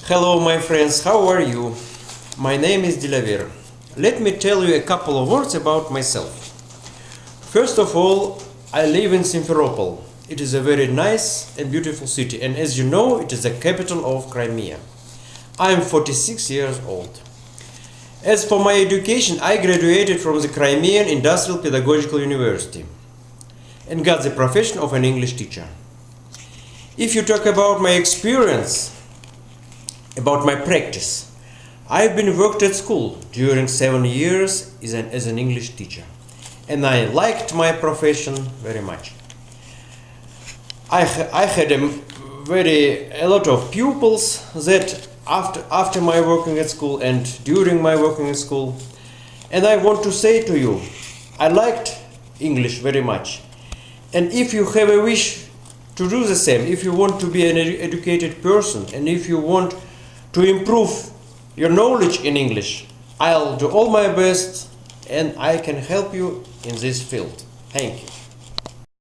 Hello my friends, how are you? My name is Dilavir. Let me tell you a couple of words about myself. First of all, I live in Simferopol. It is a very nice and beautiful city, and as you know, it is the capital of Crimea. I am 46 years old. As for my education, I graduated from the Crimean Industrial Pedagogical University and got the profession of an English teacher. If you talk about my experience, about my practice, I've been worked at school during 7 years as an English teacher, and I liked my profession very much. I had a lot of pupils that after my working at school and during my working at school, and I want to say to you, I liked English very much, and if you have a wish to do the same, if you want to be an educated person, and if you want to improve your knowledge in English, I'll do all my best and I can help you in this field. Thank you.